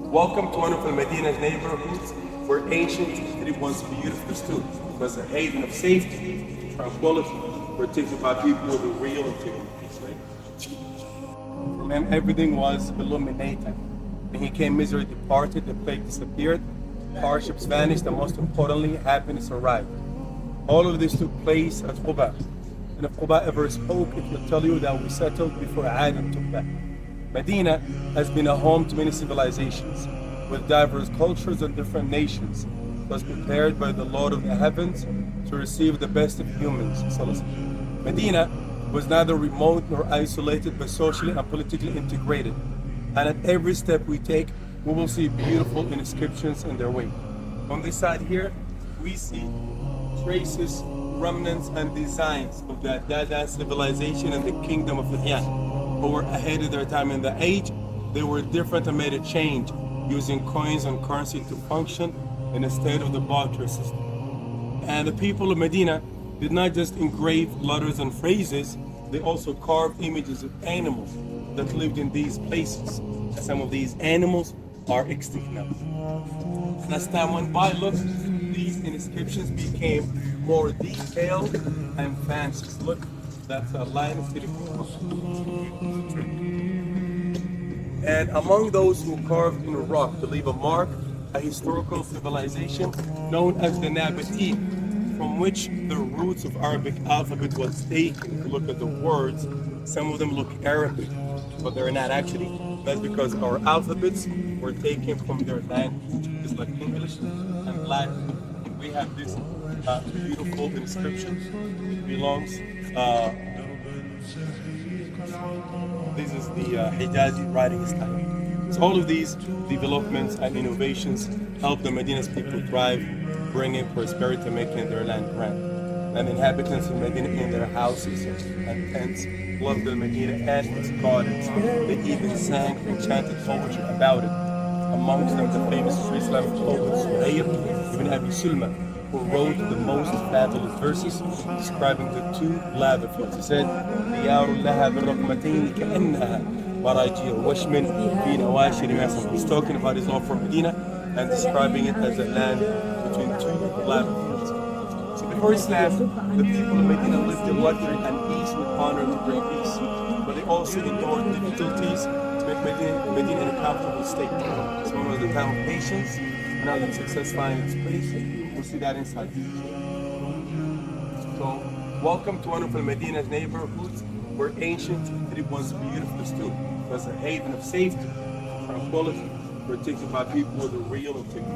Welcome to one of Madina's neighborhoods where ancient history once beautifully stood. It was a haven of safety, tranquility, protected by people with a real integrity. From him, everything was illuminated. When he came, misery departed, the plague disappeared, hardships vanished, and most importantly, happiness arrived. All of this took place at Quba. And if Quba ever spoke, it would tell you that we settled before Adam took back. Medina has been a home to many civilizations, with diverse cultures and different nations. It was prepared by the Lord of the heavens to receive the best of humans. Medina was neither remote nor isolated, but socially and politically integrated. And at every step we take, we will see beautiful inscriptions in their way. On this side here, we see traces, remnants, and designs of the Dada civilization and the kingdom of Hijrah, who were ahead of their time in the age. They were different and made a change, using coins and currency to function in a state of the barter system. And the people of Medina did not just engrave letters and phrases, they also carved images of animals that lived in these places. And some of these animals are extinct now. And as time went by, look, these inscriptions became more detailed and fancy. Look, that's a line of city. And among those who carved in a rock to leave a mark, a historical civilization known as the Nabatean, from which the roots of Arabic alphabet was taken. If you look at the words, some of them look Arabic, but they're not actually. That's because our alphabets were taken from their language. It's like English and Latin. We have this beautiful inscription. It belongs. This is the Hijazi writing style. So all of these developments and innovations help the Medina's people thrive, bringing prosperity to making their land grand. And inhabitants of Medina in their houses and tents loved the Medina and its gardens. They even sang enchanted poetry about it. Amongst them the famous Islamic poet Sorriu, Ibn Abi Sulma, who wrote the most fabulous verses describing the two lava fields. He said, ديار لها بالرقمتين كأنها مراجيع وشم في نواشر مصر. He's talking about his love for Medina and describing it as a land between two lava fields. So before Islam, the people of Medina lived in luxury and ease with honor to bring peace. But they also endured difficulties to make Medina in a comfortable state. So one was the time of patience, another success finding its place. We'll see that inside. So, welcome to one of Medina's neighborhoods where ancient history once beautifully stood. It was a haven of safety, tranquility, protected by people with a real integrity.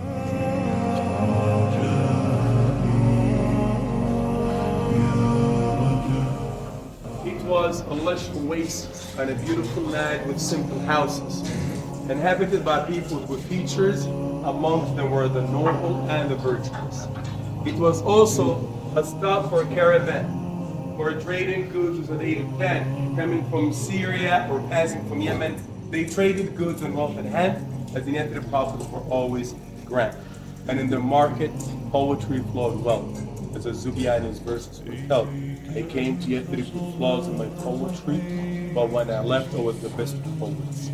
It was a lush oasis and a beautiful land with simple houses, inhabited by people with good features. Amongst them were the noble and the virtuous. It was also a stop for a caravan, for trading goods was a native plan, coming from Syria or passing from Yemen. They traded goods and wealth in hand, as the native prophets were always grand. And in the market, poetry flowed well, as Zubiani's verses would tell. I came to Yathrib with flaws in my poetry, but when I left, I was the best of poets.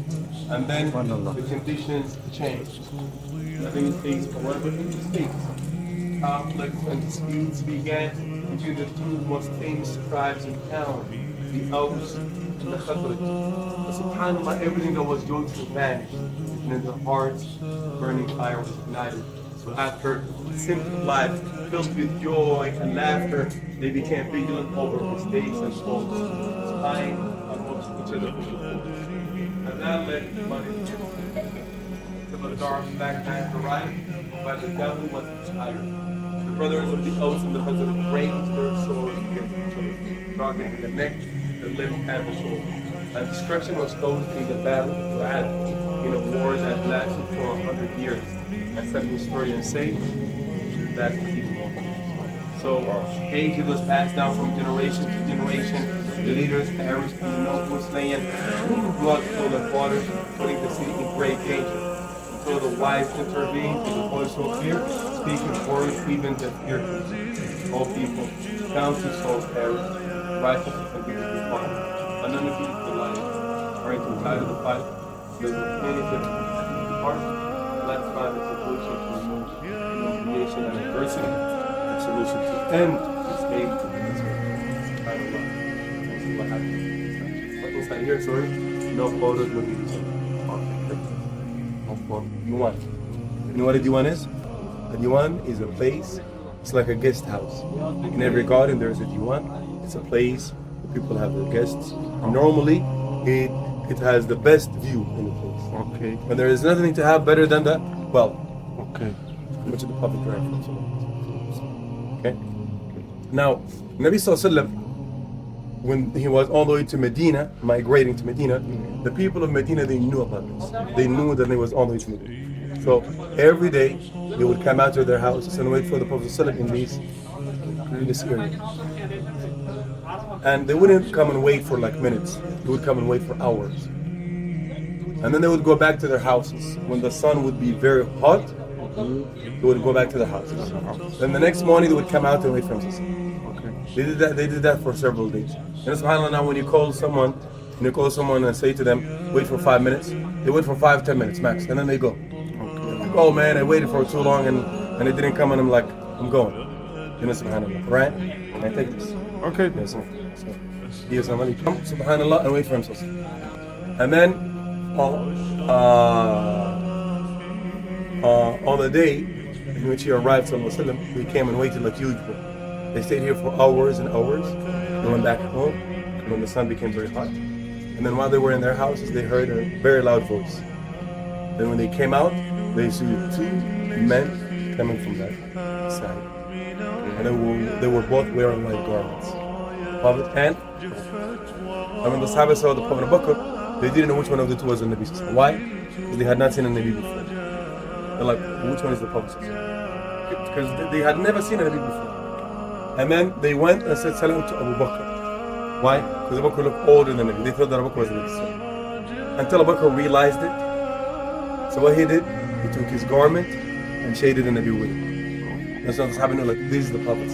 And then the conditions changed. I think it takes however in the States. Conflicts and disputes began between the two most famous tribes in town, the Aus and the Khazraj. But subhanAllah, everything that was going to vanish, and in their hearts, burning fire was ignited. So after a simple life filled with joy and laughter, they became vigilant over mistakes and faults, spying on what each other could afford. And that led to money. The dark black night arrived, but the devil was tired. The brothers of the Aus and the Khazraj raised their swords against each other, targeting the neck, the lip, and the shoulder. And destruction was caused in the battle of Rad, in a war that lasted for 100 years. And some historians say that even more. So hatred was passed down from generation to generation. The leaders perished in the slain, blood flowed like water, putting the city in great danger. So the wise intervened with a voice so clear, speaking words even that fear. All people, countless souls perished, righteousness and peace be found. And none of these delighted, trying to tide of the fight, there's no anything. heart. Let's find the solution to remove humiliation and adversity, the solution to end this hate and misery. SubhanAllah. This is what happened. What inside here, sorry? No photos, no videos. No photos. Diwan. You know what a diwan is? A diwan is a place, it's like a guest house. In every garden there is a diwan. It's a place where people have their guests. And normally, it has the best view in the place. Okay. And there is nothing to have better than that. Well, Okay. which is the public reference. Okay? Now, Nabi Sallallahu Alaihi Wasallam, when he was all the way to Medina, migrating to Medina, the people of Medina, they knew about this. They knew that he was all the way to Medina. So every day, they would come out to their houses and wait for the Prophet Sallallahu Alaihi Wasallam in this area. And they wouldn't come and wait for like minutes. They would come and wait for hours. And then they would go back to their houses. When the sun would be very hot, they would go back to their houses. Then the next morning they would come out and wait for him. They did that for several days. And subhanAllah, now when you call someone and say to them, wait for 5 minutes, they wait for 5-10 minutes max, and then they go. Like, oh man, I waited for too long and it didn't come, and I'm like, I'm going. You know, subhanAllah, right? Can I take this? Okay. Yes, sir. So, he is somebody come, subhanAllah, and wait for himself. And then on the day in which he arrived, sallallahu alaihi wasallam, we came and waited like usual. They stayed here for hours and hours. They went back home when the sun became very hot. And then while they were in their houses, they heard a very loud voice. Then when they came out, they saw 2 men coming from that side. And they were both wearing white garments. Prophet and when the Sahaba saw the Prophet Abu Bakr, they didn't know which one of the two was the Nabi. Why? Because they had not seen a Nabi before. They're like, which one is the Prophet? Because they had never seen a Nabi before. And then they went and said salam to Abu Bakr. Why? Because Abu Bakr looked older than Nabi. They thought that Abu Bakr was the Nabi. Until Abu Bakr realized it. So what he did, he took his garment and shaded the Nabi with it. And so the Sahaba knew, like, this is the Prophet.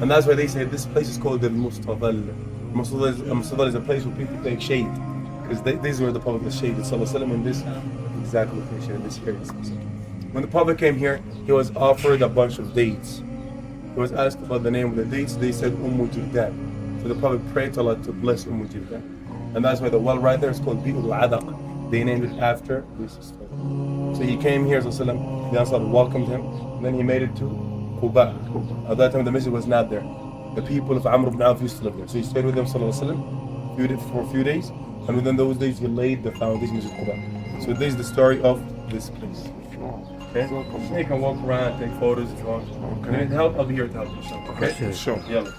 And that's why they say this place is called the Mustadal. Mustadal is a place where people take shade. Because these were the Prophet was shaded, sallallahu alaihi wasallam, in this exact location, in this area. When the Prophet came here, he was offered a bunch of dates. He was asked about the name of the dates. They said Jurdan. So the Prophet prayed to Allah to bless Jurdan. And that's why the well right there is called al-Adaq. They named it after this story. So he came here, sallallahu the Ansar welcomed him. And then he made it to Quba. At that time the masjid was not there. The people of Amr ibn Auf used to live there. So he stayed with them, sallallahu for a few days. And within those days he laid the foundation of Quba. So this is the story of this place. Okay? You can walk around, take photos if you want. If you need help, I'll be here to help you. Okay? Sure. Yalla.